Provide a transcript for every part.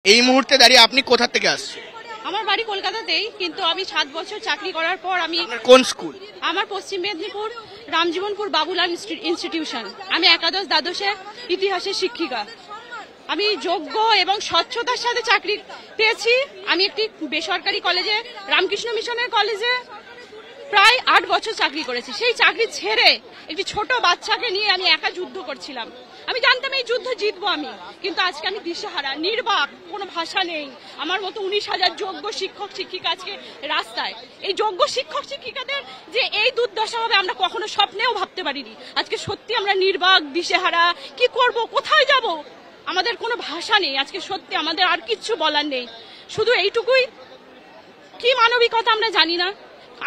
এই মুহূর্তে দাঁড়িয়ে আপনি কোথা থেকে আসছেন? আমার বাড়ি কলকাতাতেই, কিন্তু আমি 7 বছর চাকরি করার পর আমি কোন স্কুল? আমার পশ্চিম মেদিনীপুর রামজীবনপুর বাবুলাল ইনস্টিটিউশন। আমি একাদশ দ্বাদশের ইতিহাসের শিক্ষিকা। আমি যোগ্য এবং স্বচ্ছতার সাথে চাকরি পেয়েছি। আমি একটি বেসরকারি কলেজে, রামকৃষ্ণ মিশনের কলেজে প্রায় 8 বছর চাকরি করেছি। সেই চাকরি ছেড়ে একটি ছোট বাচ্চাকে নিয়ে আমি একা যুদ্ধ করছিলাম। আমি জানতাম এই যুদ্ধ জিতবো আমি, কিন্তু আজকে আমি দিশেহারা, নির্বাক, কোনো ভাষা নেই। আমার মতো 19,000 যোগ্য শিক্ষক শিক্ষিকা আজকে রাস্তায়। এই যোগ্য শিক্ষক শিক্ষিকাদের যে এই দুর্দশা হবে আমরা কখনো স্বপ্নেও ভাবতে পারিনি। আজকে সত্যি আমরা নির্বাক, দিশেহারা, কি করব, কোথায় যাব, আমাদের কোনো ভাষা নেই। আজকে সত্যি আমাদের আর কিচ্ছু বলার নেই, শুধু এইটুকুই, কি মানবিকতা আমরা জানি না।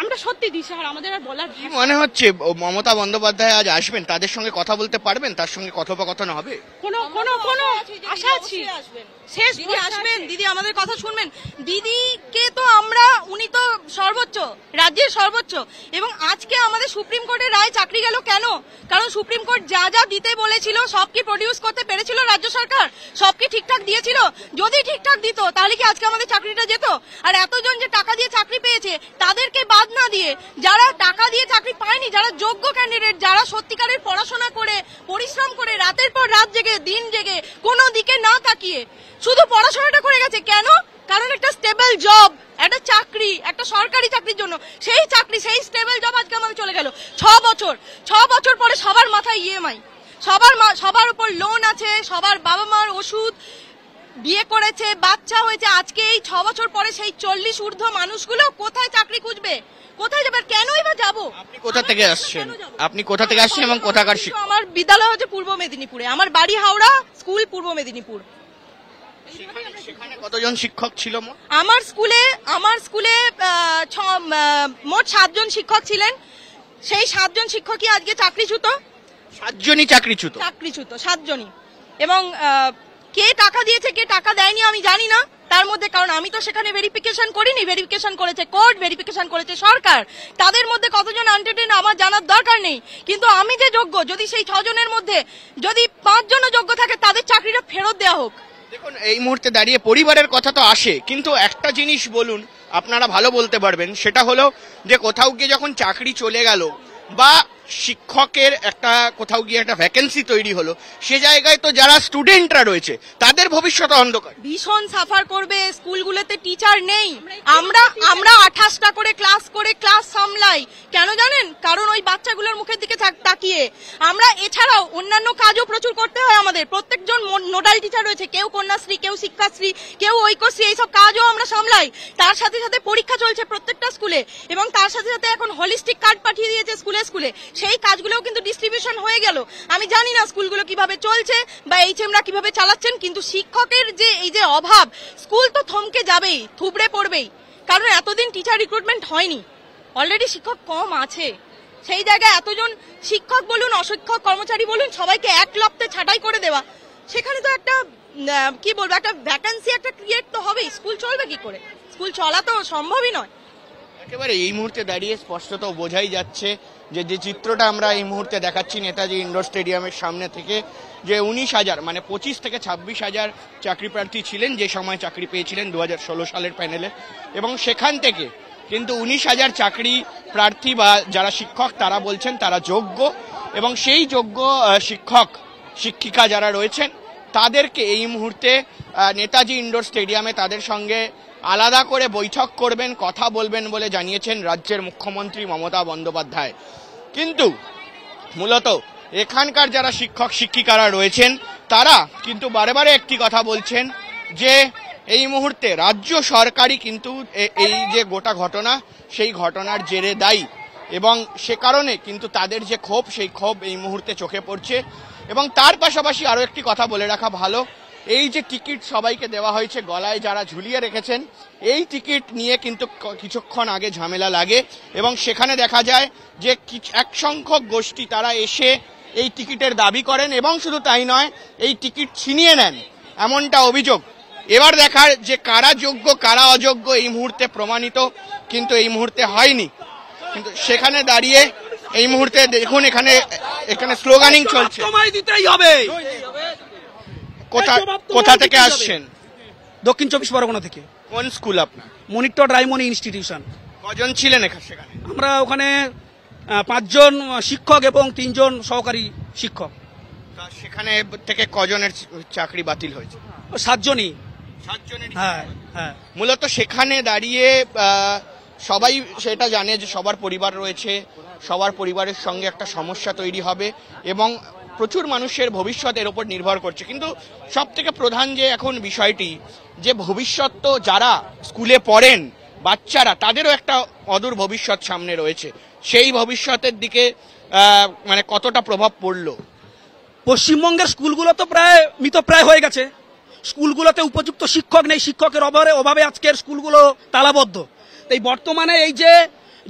আমরা সত্যি দিশেহারা, আমাদের আর বলার মনে হচ্ছে মমতা বন্দ্যোপাধ্যায় আজ আসবেন, তাদের সঙ্গে কথা বলতে পারবেন, তার সঙ্গে কথোপকথন হবে? কোনো আশা আছি শেষ দিদি আসবেন, দিদি আমাদের কথা শুনবেন। দিদিকে তো আমরা, উনি তো সর্বোচ্চ, রাজ্যের সর্বোচ্চ। এবং আজকে আমাদের সুপ্রিম কোর্টের রায় চাকরি গেল কেন? কারণ সুপ্রিম কোর্ট যা যা দিতে বলেছিল সব কি প্রডিউস করতে পেরেছিল রাজ্য সরকার? সব কি ঠিকঠাক দিয়েছিল? যদি ঠিকঠাক দিত তাহলে কি আজকে আমাদের চাকরিটা যেত? আর এতজন যে টাকা দিয়ে চাকরি পেয়েছে তাদেরকে বাদ না দিয়ে, যারা টাকা দিয়ে চাকরি পায়নি, যারা যোগ্য ক্যান্ডিডেট, যারা সত্যিকারের পড়াশোনা করে, পরিশ্রম করে, রাতের পর রাত জেগে, দিন জেগে, কোনো দিকে না তাকিয়ে শুধু পড়াশোনাটা করে গেছে, কেন? কারণ একটা স্টেবল জব, একটা চাকরি, একটা সরকারি চাকরির জন্য। সেই চাকরি, সেই স্টেবল জব আজকে আমাদের চলে গেল। 6 বছর পরে সবার মাথায় ইএমআই, সবার উপর লোন আছে, সবার বাবা মার ওষুধ, বিয়ে করেছে, বাচ্চা হয়েছে। আজকে এই 6 বছর পরে সেই 40 ঊর্ধ্ব মানুষগুলো কোথায় চাকরি খুঁজবে, কোথায় যাবে, কেনই বা যাবো? আপনি কোথা থেকে আসছেন? আপনি কোথা থেকে আসছেন এবং কোথাকার শিক্ষক? আমার বিদ্যালয় হচ্ছে পূর্ব মেদিনীপুরে, আমার বাড়ি হাওড়া, স্কুল পূর্ব মেদিনীপুর। সেখানে কতজন শিক্ষক ছিল? আমার স্কুলে মোট 7 জন শিক্ষক ছিলেন। সেই 7 জন শিক্ষকই আজকে চাকরিচ্যুত। 7 জনই চাকরিচ্যুত? 7 জনই। এবং কে টাকা দিয়েছে, কে টাকা দেয়নি আমি জানি না তার মধ্যে, কারণ আমি তো সেখানে ভেরিফিকেশন করিনি। ভেরিফিকেশন করেছে কোর্ট, ভেরিফিকেশন করেছে সরকার। তাদের মধ্যে কতজন আনটেন্ড আমার জানার দরকার নেই, কিন্তু আমি যে যোগ্য, যদি সেই 6 জনের মধ্যে যদি 5 জনও যোগ্য থাকে তাদের চাকরিটা ফেরত দেওয়া হোক। দেখুন, এই মুহূর্তে দাঁড়িয়ে পরিবারের কথা তো আসে, কিন্তু একটা জিনিস বলুন, আপনারা ভালো বলতে পারবেন, সেটা হলো যে কোথাও গিয়ে যখন চাকরি চলে গেল বা শিক্ষকের একটা কোথাও গিয়ে একটা ভ্যাকেন্সি তৈরি হলো, সে জায়গায় তো যারা স্টুডেন্টরা রয়েছে তাদের ভবিষ্যৎ অন্ধকার। ভীষণ সাফার করবে। স্কুলগুলোতে টিচার নেই। আমরা 28টা করে ক্লাস সামলাই। কেন জানেন? কারণ ওই বাচ্চাগুলোর মুখের দিকে তাকিয়ে। আমরা এছাড়াও অন্যান্য কাজও প্রচুর করতে হয় আমাদের। প্রত্যেকজন নোডাল টিচার রয়েছে, কেউ কন্যাশ্রী, কেউ শিক্ষাশ্রী, কেউ ঐক্যশ্রী, এইসব কাজও আমরা সামলাই। তার সাথে সাথে পরীক্ষা চলছে প্রত্যেকটা স্কুলে, এবং তার সাথে সাথে এখন হলিস্টিক কার্ড পাঠিয়ে দিয়েছে স্কুলে। সেই কাজগুলোও কিন্তু ডিস্ট্রিবিউশন হয়ে গেল। আমি জানি না স্কুলগুলো কিভাবে চলছে বা এইচএমরা কিভাবে চালাচ্ছেন, কিন্তু শিক্ষকের যে এই যে অভাব, স্কুল তো থমকে যাবেই, থুবড়ে পড়বেই। কারণ এতদিন টিচার রিক্রুটমেন্ট হয়নি, অলরেডি শিক্ষক কম আছে। সেই জায়গায় এতজন শিক্ষক বলুন, অশিক্ষক কর্মচারী বলুন, সবাইকে এক লপ্তে ছাঁটাই করে দেওয়া, সেখানে তো একটা কি বলবো, একটা ভ্যাকেন্সি একটা ক্রিয়েট তো হবেই। স্কুল চলবে কি করে? স্কুল চলা তো সম্ভবই নয়। একেবারে এই মুহূর্তে দাঁড়িয়ে স্পষ্টত বোঝাই যাচ্ছে যে চিত্রটা আমরা এই মুহূর্তে দেখাচ্ছি নেতাজি ইন্ডোর স্টেডিয়ামের সামনে থেকে, যে 19,000 মানে 25 থেকে 26,000 চাকরি প্রার্থী ছিলেন যে সময় চাকরি পেয়েছিলেন 2016 সালের প্যানেলে, এবং সেখান থেকে কিন্তু 19,000 চাকরি প্রার্থী বা যারা শিক্ষক তারা বলছেন তারা যোগ্য, এবং সেই যোগ্য শিক্ষক শিক্ষিকা যারা রয়েছেন তাদেরকে এই মুহূর্তে নেতাজি ইন্ডোর স্টেডিয়ামে তাদের সঙ্গে আলাদা করে বৈঠক করবেন, কথা বলবেন বলে জানিয়েছেন রাজ্যের মুখ্যমন্ত্রী মমতা বন্দ্যোপাধ্যায়। কিন্তু মূলত এখানকার যারা শিক্ষক শিক্ষিকারা রয়েছেন তারা কিন্তু বারে একটি কথা বলছেন যে এই মুহূর্তে রাজ্য সরকারই কিন্তু এই যে গোটা ঘটনা, সেই ঘটনার জেরে দায়ী, এবং সে কারণে কিন্তু তাদের যে ক্ষোভ, সেই ক্ষোভ এই মুহূর্তে চোখে পড়ছে। এবং তার পাশাপাশি আরও একটি কথা বলে রাখা ভালো, এই যে টিকিট সবাইকে দেওয়া হয়েছে, গলায় যারা ঝুলিয়ে রেখেছেন, এই টিকিট নিয়ে কিন্তু কিছুক্ষণ আগে ঝামেলা লাগে, এবং সেখানে দেখা যায় যে এক সংখ্যক গোষ্ঠী তারা এসে এই টিকিটের দাবি করেন, এবং শুধু তাই নয়, এই টিকিট ছিনিয়ে নেন, এমনটা অভিযোগ। এবার দেখার যে কারা যোগ্য কারা অযোগ্য এই মুহূর্তে প্রমাণিত কিন্তু এই মুহূর্তে হয়নি। কিন্তু সেখানে দাঁড়িয়ে এই মুহূর্তে দেখুন এখানে স্লোগানিং চলছে। কোথা থেকে আসছেন? দক্ষিণ 24 পরগনা থেকে। কোন স্কুল আপনার? Monitor Raimoni institution. কজন ছিলেন সেখানে? আমরা ওখানে 5 জন শিক্ষক এবং 3 জন সহকারী শিক্ষক। তা সেখানে থেকে কজনের চাকরি বাতিল হয়েছে? 7 জনই। 7 জনের। হ্যাঁ হ্যাঁ। মূলত সেখানে দাঁড়িয়ে সবাই সেটা জানে যে সবার পরিবার রয়েছে, সবার পরিবারের সঙ্গে একটা সমস্যা তৈরি হবে এবং প্রচুর মানুষের ভবিষ্যৎ এর ওপর নির্ভর করছে। কিন্তু সব থেকে প্রধান যে এখন বিষয়টি, যে ভবিষ্যৎ তো যারা স্কুলে পড়েন বাচ্চারা, তাদেরও একটা অদূর ভবিষ্যৎ সামনে রয়েছে। সেই ভবিষ্যতের দিকে মানে কতটা প্রভাব পড়লো? পশ্চিমবঙ্গের স্কুলগুলো তো প্রায় মৃতপ্রায় হয়ে গেছে। স্কুলগুলোতে উপযুক্ত শিক্ষক নেই, শিক্ষকের অভাবে আজকের স্কুলগুলো তালাবদ্ধ। তাই বর্তমানে এই যে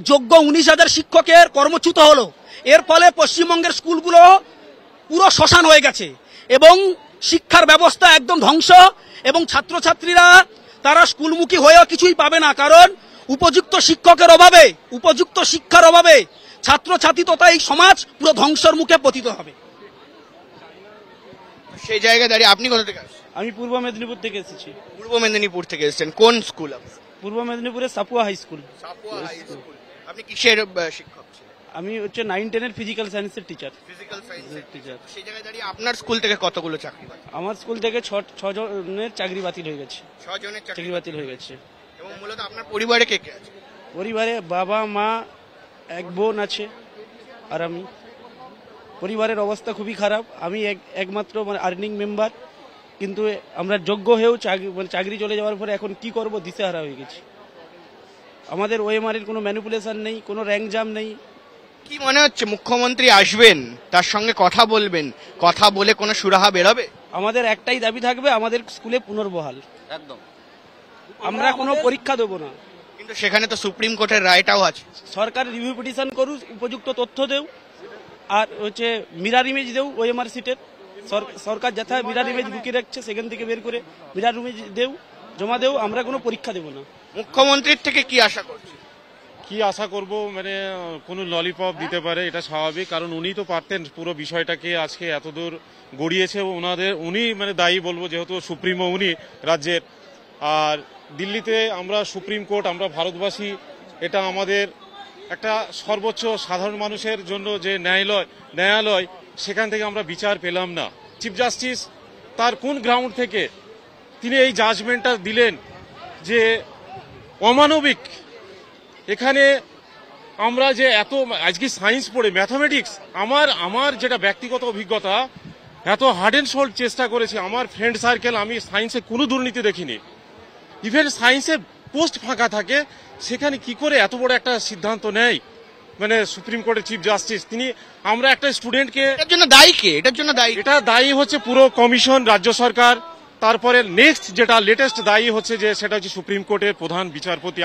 যোগ্য 19,000 শিক্ষকের কর্মচ্যুত হলো, এর ফলে পশ্চিমবঙ্গের স্কুলগুলো পুরো শ্মশান হয়ে গেছে এবং শিক্ষার ব্যবস্থা একদম ধ্বংস এবং ছাত্রছাত্রীরা তারা স্কুলমুখী হয়েও কিছুই পাবে না, কারণ উপযুক্ত শিক্ষকের অভাবে, উপযুক্ত শিক্ষার অভাবে ছাত্রছাত্রী তথা এই সমাজ পুরো ধ্বংসের মুখে পতিত হবে। সেই জায়গায় দাঁড়িয়ে আপনি কোথা থেকে আসছেন? আমি পূর্ব মেদিনীপুর থেকে এসেছি। পূর্ব মেদিনীপুর থেকে এসেছেন। কোন স্কুল? পূর্ব মেদিনীপুরের Sapua high school. Sapua high school. আপনি কিসের শিক্ষক ছিলেন? আমি হচ্ছে 9-10 এর ফিজিক্যাল সায়েন্সের টিচার। ফিজিক্যাল সায়েন্সের টিচার। সেই জায়গায় দাঁড়িয়ে আপনার স্কুল থেকে কতগুলো চাকরি বাতিল? আমার স্কুল থেকে 6 জনের চাকরি বাতিল হয়ে গেছে। 6 জনের চাকরি বাতিল হয়ে গেছে। এবং মূলত আপনার পরিবারে কে কে আছে? পরিবারে বাবা মা, এক বোন আছে আর আমি। পরিবারের অবস্থা খুবই খারাপ। আমি একমাত্র মানে আর্নিং মেম্বার, কিন্তু আমরা যোগ্য হয়েও চাকরি চলে যাওয়ার পরে এখন কি করব দিশেহারা হয়ে গেছি। আমাদের ওএমআর এর কোনো ম্যানিপুলেশন নেই, কোনো র্যাঙ্ক জাম নেই। কি মনে হচ্ছে মুখ্যমন্ত্রী আসবেন, তার সঙ্গে কথা বলবেন, কথা বলে কোনো সুরাহা বেরোবে? আমাদের একটাই দাবি থাকবে, আমাদের স্কুলে পুনর্বহাল। একদম। আমরা কোনো পরীক্ষা দেবো না। কিন্তু সেখানে তো সুপ্রিম কোর্টের রায়টাও আছে। সরকার রিভিউ পিটিশন করুক, উপযুক্ত তথ্য দেও, আর হচ্ছে মিরার ইমেজ দেও ওএমআর সিটের। সরকার যথা মিরার ইমেজ লুকিয়ে রাখছে সেখান থেকে বের করে মিরার ইমেজ দেও, জমা দেও। আমরা কোনো পরীক্ষা দেবো না। মুখ্যমন্ত্রীর থেকে কি আশা করছি? কি আশা করব, মানে কোনো ললিপপ দিতে পারে, এটা স্বাভাবিক, কারণ উনি তো পারতেন পুরো বিষয়টাকে আজকে এতদূর গড়িয়েছে উনি মানে দায়ী বলবো, যেহেতু সুপ্রিমো উনি রাজ্যের। আর দিল্লিতে আমরা সুপ্রিম কোর্ট, আমরা ভারতবাসী, এটা আমাদের একটা সর্বোচ্চ সাধারণ মানুষের জন্য যে ন্যায়ালয়, সেখান থেকে আমরা বিচার পেলাম না। চিফ জাস্টিস তার কোন গ্রাউন্ড থেকে তিনি এই জাজমেন্টটা দিলেন যে অমানবিক? এখানে আমরা যে এত আজকে সায়েন্স পড়ে ম্যাথামেটিক্স, আমার যেটা ব্যক্তিগত অভিজ্ঞতা, এত হার্ড অ্যান্ড সোল্ড চেষ্টা করেছি। আমার ফ্রেন্ড সার্কেল, আমি সায়েন্সে কোনো দুর্নীতি দেখিনি। ইভেন সায়েন্সে পোস্ট ফাঁকা থাকে, সেখানে কি করে এত বড় একটা সিদ্ধান্ত নেয় মানে সুপ্রিম কোর্টের চিফ জাস্টিস তিনি? আমরা একটা স্টুডেন্টকে, এটার জন্য দায়ী কে? এটার জন্য দায়ী এটা দায়ী হচ্ছে পুরো কমিশন, রাজ্য সরকার। তারপরে নেক্সট যেটা লেটেস্ট দায়ী হচ্ছে যে সেটা হচ্ছে সুপ্রিম কোর্টের প্রধান বিচারপতি।